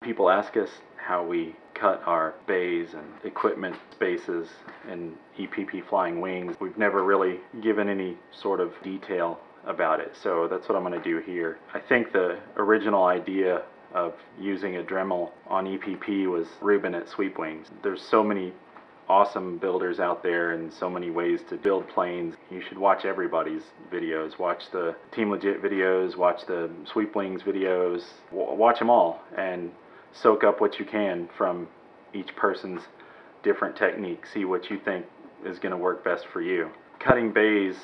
People ask us how we cut our bays and equipment spaces in EPP Flying Wings. We've never really given any sort of detail about it, so that's what I'm going to do here. I think the original idea of using a Dremel on EPP was Ruben at Sweep Wings. There's so many awesome builders out there and so many ways to build planes. You should watch everybody's videos. Watch the Team Legit videos, watch the Sweep Wings videos, watch them all and soak up what you can from each person's different technique. See what you think is going to work best for you. Cutting bays,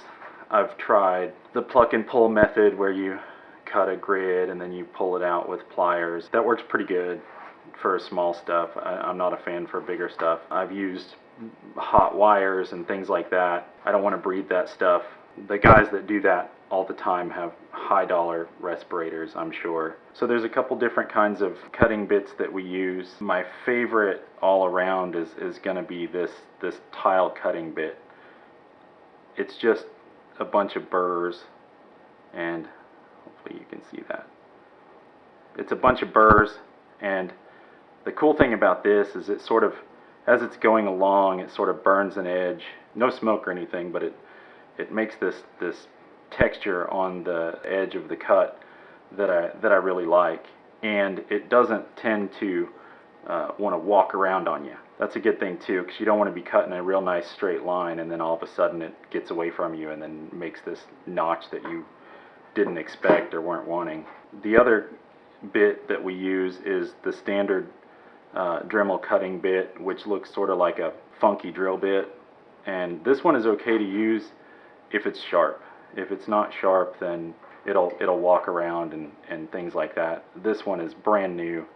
I've tried the pluck and pull method where you cut a grid and then you pull it out with pliers. That works pretty good for small stuff. I'm not a fan for bigger stuff. I've used hot wires and things like that. I don't want to breathe that stuff. The guys that do that all the time have high dollar respirators, I'm sure. So there's a couple different kinds of cutting bits that we use. My favorite all around is going to be this tile cutting bit. It's just a bunch of burrs, and hopefully you can see that. It's a bunch of burrs, and the cool thing about this is it sort of, as it's going along, it sort of burns an edge. No smoke or anything, but it makes this texture on the edge of the cut that I really like. And it doesn't tend to want to walk around on you. That's a good thing too, because you don't want to be cutting a real nice straight line and then all of a sudden it gets away from you and then makes this notch that you didn't expect or weren't wanting. The other bit that we use is the standard Dremel cutting bit, which looks sort of like a funky drill bit, and this one is okay to use if it's sharp. If it's not sharp, then it'll walk around and things like that. This one is brand new,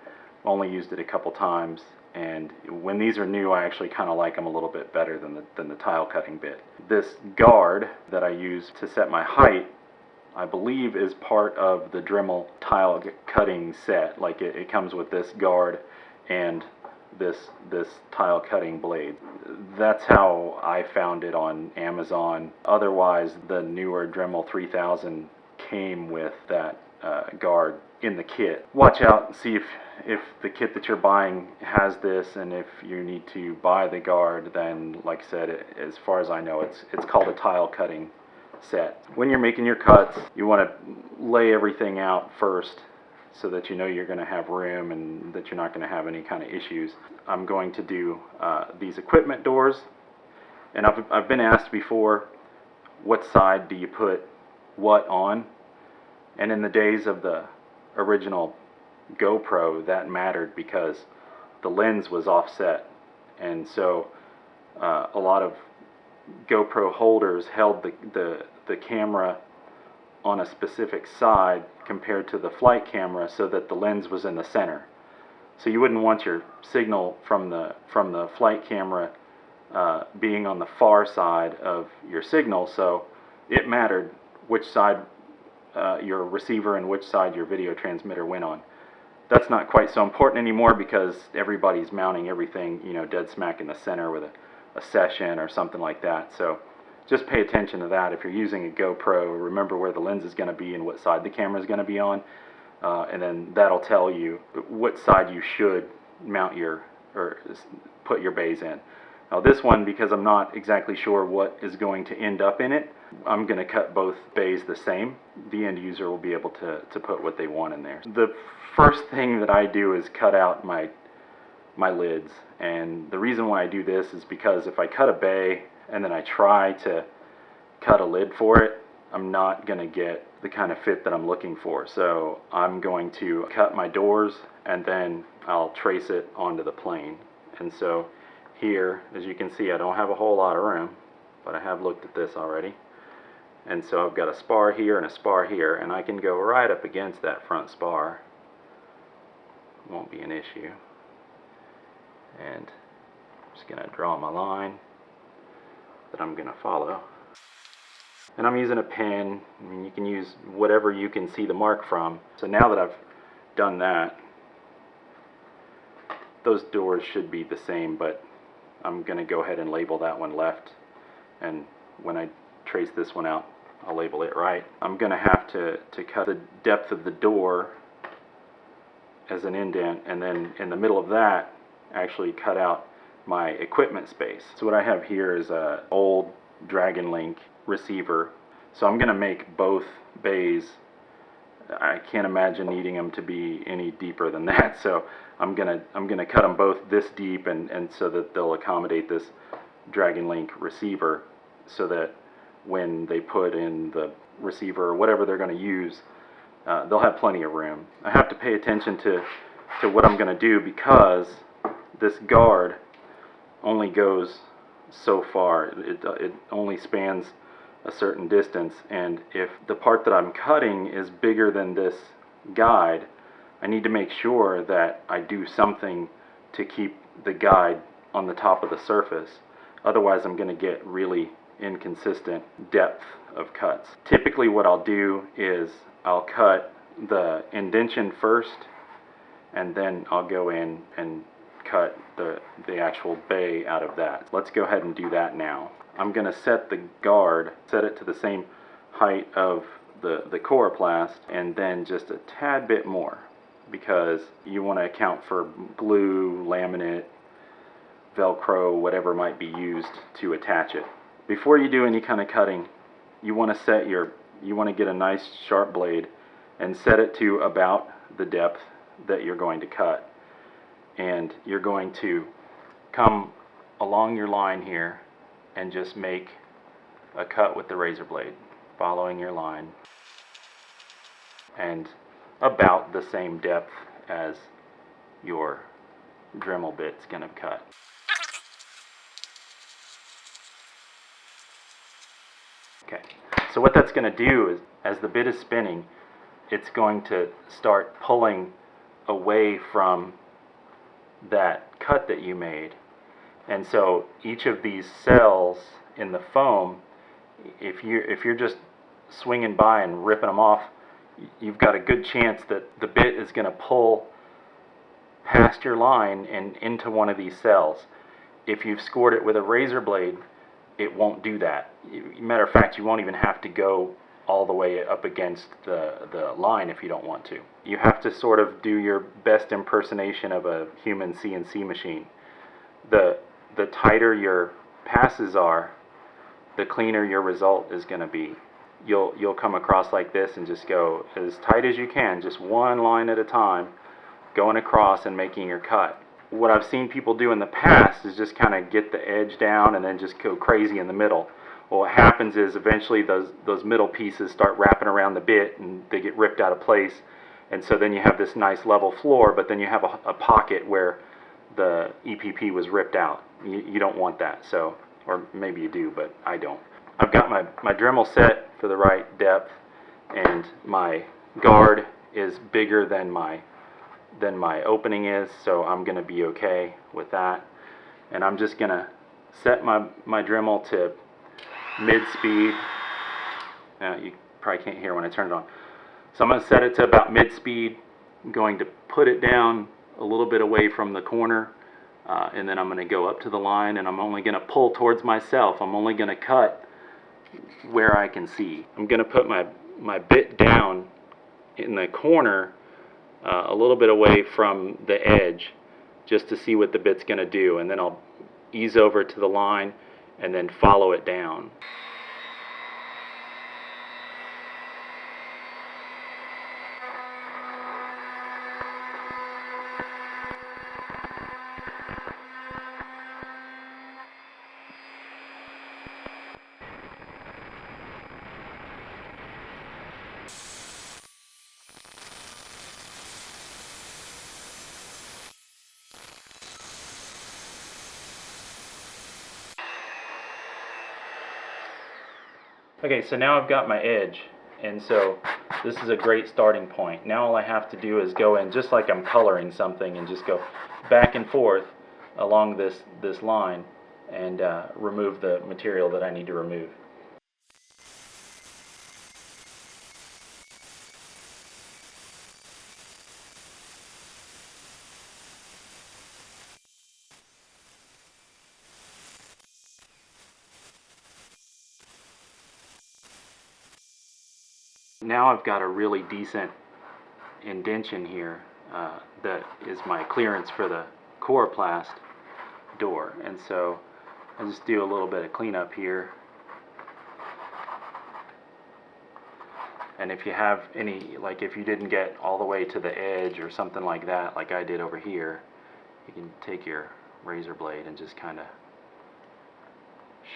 only used it a couple times, and when these are new I actually kind of like them a little bit better than the tile cutting bit. This guard that I use to set my height, I believe is part of the Dremel tile cutting set. Like it comes with this guard and this tile cutting blade. That's how I found it on Amazon. Otherwise, the newer Dremel 3000 came with that guard in the kit. Watch out and see if the kit that you're buying has this, and if you need to buy the guard, then like I said, as far as I know, it's called a tile cutting set. When you're making your cuts, you want to lay everything out first so that you know you're going to have room and that you're not going to have any kind of issues. I'm going to do these equipment doors, and I've been asked before, what side do you put what on? And in the days of the original GoPro, that mattered because the lens was offset, and so a lot of GoPro holders held the camera on a specific side compared to the flight camera so that the lens was in the center. So you wouldn't want your signal from the flight camera being on the far side of your signal, so it mattered which side your receiver and which side your video transmitter went on. That's not quite so important anymore because everybody's mounting everything, you know, dead smack in the center with a session or something like that. So just pay attention to that. If you're using a GoPro, remember where the lens is going to be and what side the camera is going to be on, and then that'll tell you what side you should mount or put your bays in. Now this one, because I'm not exactly sure what is going to end up in it, I'm going to cut both bays the same. The end user will be able to put what they want in there. The first thing that I do is cut out my lids, and the reason why I do this is because if I cut a bay and then I try to cut a lid for it, I'm not going to get the kind of fit that I'm looking for. So I'm going to cut my doors and then I'll trace it onto the plane. And so here, as you can see, I don't have a whole lot of room, but I have looked at this already. And so I've got a spar here and a spar here, and I can go right up against that front spar. Won't be an issue. And I'm just going to draw my line that I'm going to follow. And I'm using a pen. I mean, you can use whatever you can see the mark from. So now that I've done that, those doors should be the same, but I'm going to go ahead and label that one left, and when I trace this one out, I'll label it right. I'm going to have to cut the depth of the door as an indent, and then in the middle of that actually cut out my equipment space. So what I have here is a old Dragon Link receiver. So I'm going to make both bays. I can't imagine needing them to be any deeper than that. So I'm gonna cut them both this deep, and so that they'll accommodate this Dragon Link receiver, so that when they put in the receiver or whatever they're going to use, they'll have plenty of room. I have to pay attention to what I'm going to do, because this guard only goes so far. It only spans a certain distance, and if the part that I'm cutting is bigger than this guide, I need to make sure that I do something to keep the guide on the top of the surface. Otherwise I'm going to get really inconsistent depth of cuts. Typically what I'll do is I'll cut the indentation first, and then I'll go in and cut the actual bay out of that. Let's go ahead and do that now. I'm going to set the guard, set it to the same height of the coroplast, and then just a tad bit more, because you want to account for glue, laminate, Velcro, whatever might be used to attach it. Before you do any kind of cutting, you want to get a nice sharp blade and set it to about the depth that you're going to cut. And you're going to come along your line here and just make a cut with the razor blade, following your line, and about the same depth as your Dremel bit's gonna cut. Okay, so what that's gonna do is, as the bit is spinning, it's going to start pulling away from that cut that you made. And so each of these cells in the foam, if you're just swinging by and ripping them off, you've got a good chance that the bit is going to pull past your line and into one of these cells. If you've scored it with a razor blade, it won't do that. Matter of fact, you won't even have to go all the way up against the line if you don't want to. You have to sort of do your best impersonation of a human CNC machine. The tighter your passes are, the cleaner your result is going to be. You'll come across like this and just go as tight as you can, just one line at a time, going across and making your cut. What I've seen people do in the past is just kind of get the edge down and then just go crazy in the middle. Well, what happens is eventually those middle pieces start wrapping around the bit and they get ripped out of place, and so then you have this nice level floor, but then you have a pocket where the EPP was ripped out. You don't want that. So, or maybe you do, but I don't. I've got my Dremel set for the right depth, and my guard is bigger than my opening is, so I'm going to be okay with that. And I'm just going to set my Dremel to mid-speed. You probably can't hear when I turn it on. So I'm going to set it to about mid-speed. I'm going to put it down a little bit away from the corner, and then I'm going to go up to the line, and I'm only going to pull towards myself. I'm only going to cut where I can see. I'm going to put my bit down in the corner, a little bit away from the edge, just to see what the bit's going to do, and then I'll ease over to the line and then follow it down. Okay, so now I've got my edge, and so this is a great starting point. Now all I have to do is go in just like I'm coloring something and just go back and forth along this line and remove the material that I need to remove. Now I've got a really decent indentation here, that is my clearance for the coroplast door. And so I just do a little bit of cleanup here. And if you have any, like if you didn't get all the way to the edge or something like that, like I did over here, you can take your razor blade and just kind of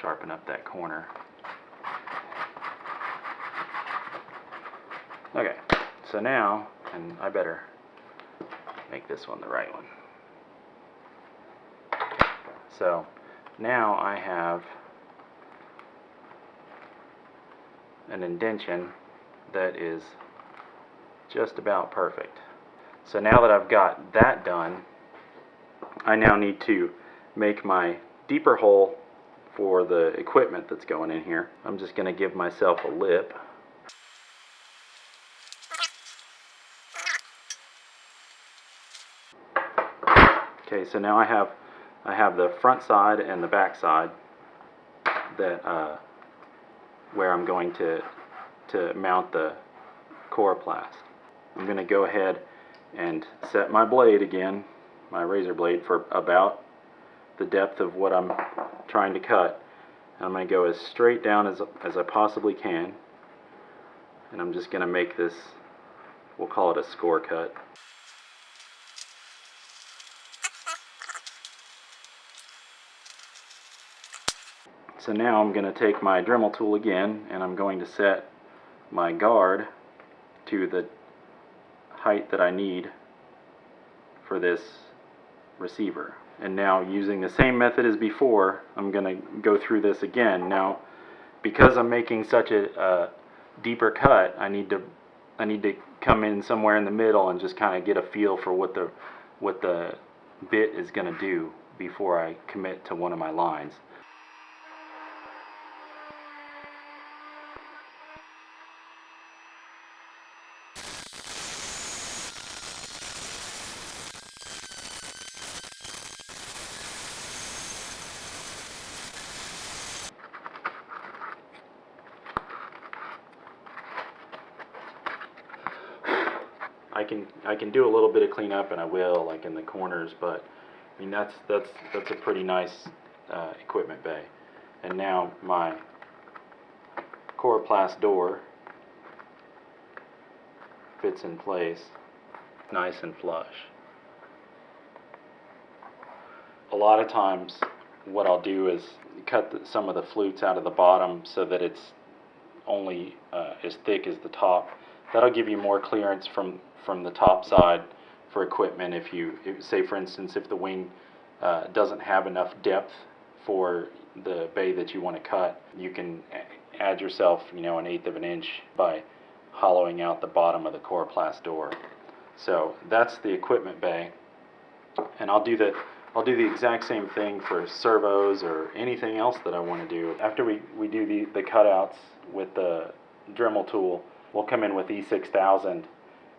sharpen up that corner. Okay, so now, and I better make this one the right one. So now I have an indentation that is just about perfect. So now that I've got that done, I now need to make my deeper hole for the equipment that's going in here. I'm just going to give myself a lip. Okay, so now I have the front side and the back side that where I'm going to mount the coroplast. I'm going to go ahead and set my blade again, my razor blade, for about the depth of what I'm trying to cut. And I'm going to go as straight down as I possibly can, and I'm just going to make this, we'll call it a score cut. So now I'm going to take my Dremel tool again, and I'm going to set my guard to the height that I need for this receiver. And now, using the same method as before, I'm going to go through this again. Now, because I'm making such a deeper cut, I need to come in somewhere in the middle and just kind of get a feel for what the bit is going to do before I commit to one of my lines. I can do a little bit of cleanup, and I will, like in the corners, but I mean that's a pretty nice equipment bay. And now my coroplast door fits in place nice and flush. A lot of times what I'll do is cut some of the flutes out of the bottom so that it's only as thick as the top. That'll give you more clearance from the top side for equipment. Say for instance, if the wing doesn't have enough depth for the bay that you want to cut, you can add yourself, an 1/8 of an inch by hollowing out the bottom of the coroplast door. So that's the equipment bay, and I'll do the exact same thing for servos or anything else that I want to do. After we do the cutouts with the Dremel tool, we'll come in with E6000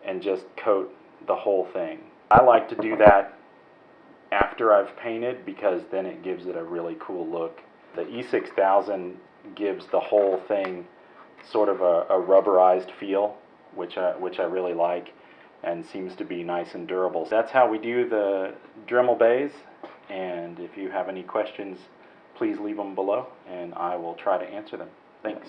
and just coat the whole thing. I like to do that after I've painted because then it gives it a really cool look. The E6000 gives the whole thing sort of a rubberized feel, which I really like, and seems to be nice and durable. That's how we do the Dremel bays, and if you have any questions, please leave them below and I will try to answer them. Thanks.